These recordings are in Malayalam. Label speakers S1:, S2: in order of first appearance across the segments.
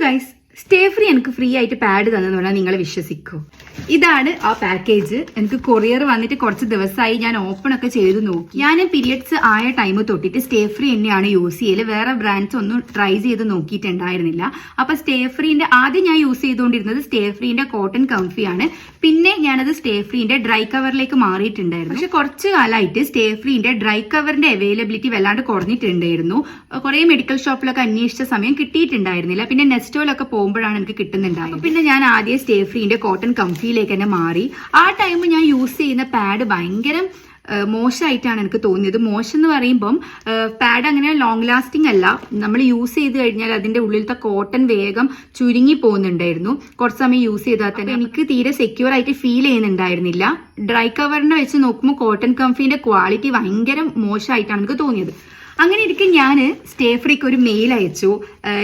S1: ഗൈസ്, സ്റ്റേ ഫ്രീ എനിക്ക് ഫ്രീ ആയിട്ട് പാഡ് തന്നെന്ന് പറഞ്ഞാൽ നിങ്ങൾ വിശ്വസിക്കൂ. ഇതാണ് ആ പാക്കേജ്. എനിക്ക് കൊറിയർ വന്നിട്ട് കുറച്ച് ദിവസമായി. ഞാൻ ഓപ്പൺ ഒക്കെ ചെയ്ത് നോക്കി. ഞാൻ പീരിയഡ്സ് ആയ ടൈം തൊട്ടിട്ട് സ്റ്റേ ഫ്രീ തന്നെയാണ് യൂസ് ചെയ്യല്. വേറെ ബ്രാൻഡ്സ് ഒന്നും ട്രൈ ചെയ്ത് നോക്കിയിട്ടുണ്ടായിരുന്നില്ല. അപ്പൊ സ്റ്റേ ഫ്രീന്റെ ആദ്യം ഞാൻ യൂസ് ചെയ്തുകൊണ്ടിരുന്നത് സ്റ്റേ ഫ്രീന്റെ കോട്ടൺ കംഫിയാണ്. പിന്നെ ഞാനത് സ്റ്റേ ഫ്രീന്റെ ഡ്രൈ കവറിലേക്ക് മാറിയിട്ടുണ്ടായിരുന്നു. പക്ഷെ കുറച്ച് കാലമായിട്ട് സ്റ്റേ ഫ്രീന്റെ ഡ്രൈ കവറിന്റെ അവൈലബിലിറ്റി വല്ലാണ്ട് കുറഞ്ഞിട്ടുണ്ടായിരുന്നു. കുറെ മെഡിക്കൽ ഷോപ്പിലൊക്കെ അന്വേഷിച്ച സമയം കിട്ടിയിട്ടുണ്ടായിരുന്നില്ല. പിന്നെ നെസ്റ്റോയിലൊക്കെ പോകുമ്പോഴാണ് എനിക്ക് കിട്ടുന്നുണ്ടായത്. പിന്നെ ഞാൻ ആദ്യം സ്റ്റേ ഫ്രീന്റെ കോട്ടൺ കംഫിയിലേക്ക് തന്നെ മാറി. ആ ടൈം ഞാൻ യൂസ് ചെയ്യുന്ന പാഡ് ഭയങ്കര മോശമായിട്ടാണ് എനിക്ക് തോന്നിയത്. മോശം എന്ന് പറയുമ്പം പാഡ് അങ്ങനെ ലോങ് ലാസ്റ്റിംഗ് അല്ല. നമ്മൾ യൂസ് ചെയ്ത് കഴിഞ്ഞാൽ അതിന്റെ ഉള്ളിലത്തെ കോട്ടൺ വേഗം ചുരുങ്ങി പോകുന്നുണ്ടായിരുന്നു. കുറച്ച് സമയം യൂസ് ചെയ്താൽ തന്നെ എനിക്ക് തീരെ സെക്യൂർ ആയിട്ട് ഫീൽ ചെയ്യുന്നുണ്ടായിരുന്നില്ല. ഡ്രൈ കവറിനെ വെച്ച് നോക്കുമ്പോൾ കോട്ടൺ കംഫിന്റെ ക്വാളിറ്റി ഭയങ്കര മോശമായിട്ടാണ് എനിക്ക് തോന്നിയത്. അങ്ങനെ ഇരിക്കും ഞാൻ സ്റ്റേ ഫ്രീക്ക് ഒരു മെയിൽ അയച്ചു.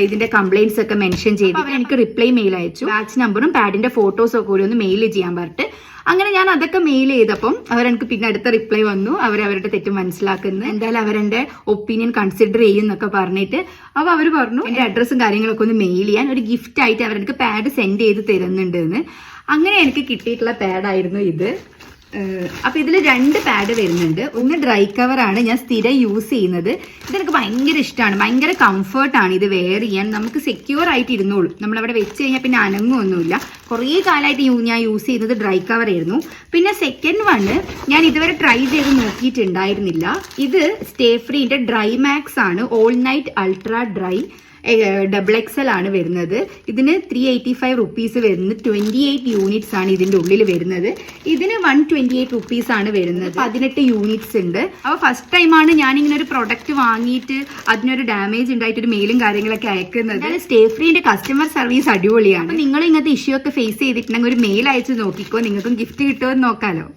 S1: ഇതിന്റെ കംപ്ലൈന്റ്സ് ഒക്കെ മെൻഷൻ ചെയ്ത് എനിക്ക് റിപ്ലൈ മെയിൽ അയച്ചു. ബാച്ച് നമ്പറും പാഡിന്റെ ഫോട്ടോസും ഒക്കെ കൂടി ഒന്ന് മെയിൽ ചെയ്യാൻ പറഞ്ഞിട്ട് അങ്ങനെ ഞാൻ അതൊക്കെ മെയിൽ ചെയ്തപ്പം അവരെനിക്ക് പിന്നെ അടുത്ത റിപ്ലൈ വന്നു. അവരവരുടെ തെറ്റ് മനസ്സിലാക്കുന്നു, എന്തായാലും അവരെന്റെ ഒപ്പീനിയൻ കൺസിഡർ ചെയ്യും എന്നൊക്കെ പറഞ്ഞിട്ട്. അപ്പൊ അവർ പറഞ്ഞു എന്റെ അഡ്രസ്സും കാര്യങ്ങളൊക്കെ ഒന്ന് മെയിൽ ചെയ്യാൻ, ഒരു ഗിഫ്റ്റ് ആയിട്ട് അവരെനിക്ക് പാഡ് സെൻഡ് ചെയ്ത് തരുന്നുണ്ട് എന്ന്. അങ്ങനെ എനിക്ക് കിട്ടിയിട്ടുള്ള പാഡായിരുന്നു ഇത്. അപ്പൊ ഇതിൽ 2 പാഡ് വരുന്നുണ്ട്. ഒന്ന് ഡ്രൈ കവർ ആണ് ഞാൻ സ്ഥിരം യൂസ് ചെയ്യുന്നത്. ഇതെനിക്ക് ഭയങ്കര ഇഷ്ടമാണ്. ഭയങ്കര കംഫർട്ടാണ് ഇത് വെയർ ചെയ്യാൻ. നമുക്ക് സെക്യൂർ ആയിട്ട് ഇരുന്നോളൂ. നമ്മളവിടെ വെച്ച് കഴിഞ്ഞാൽ പിന്നെ അനങ്ങുമൊന്നുമില്ല. കുറേ കാലമായിട്ട് ഞാൻ യൂസ് ചെയ്യുന്നത് ഡ്രൈ കവർ ആയിരുന്നു. പിന്നെ സെക്കൻഡ് വണ് ഞാൻ ഇതുവരെ ട്രൈ ചെയ്ത് നോക്കിയിട്ടുണ്ടായിരുന്നില്ല. ഇത് സ്റ്റേ ഫ്രീന്റെ ഡ്രൈ മാക്സ് ആണ്. All night ultra dry XXL ആണ് വരുന്നത്. ഇതിന് 385 റുപ്പീസ് വരുന്നത്. 28 യൂണിറ്റ്സ് ആണ് ഇതിന്റെ ഉള്ളിൽ വരുന്നത്. ഇതിന് 128 റുപ്പീസ് ആണ് വരുന്നത്. 18 യൂണിറ്റ്സ് ഉണ്ട്. അപ്പൊ ഫസ്റ്റ് ടൈമാണ് ഞാൻ ഇങ്ങനെ ഒരു പ്രൊഡക്റ്റ് വാങ്ങിയിട്ട് അതിനൊരു ഡാമേജ് ഉണ്ടായിട്ട് ഒരു മെയിലും കാര്യങ്ങളൊക്കെ അയക്കുന്നത്. സ്റ്റേ ഫ്രീന്റെ കസ്റ്റമർ സർവീസ് അടിപൊളിയാണ്. നിങ്ങൾ ഇങ്ങനത്തെ ഇഷ്യൂ ഒക്കെ ഫേസ് ചെയ്തിട്ടുണ്ടെങ്കിൽ ഒരു മെയിൽ അയച്ച് നോക്കിക്കോ, നിങ്ങൾക്കും ഗിഫ്റ്റ് കിട്ടുമെന്ന് നോക്കാലോ.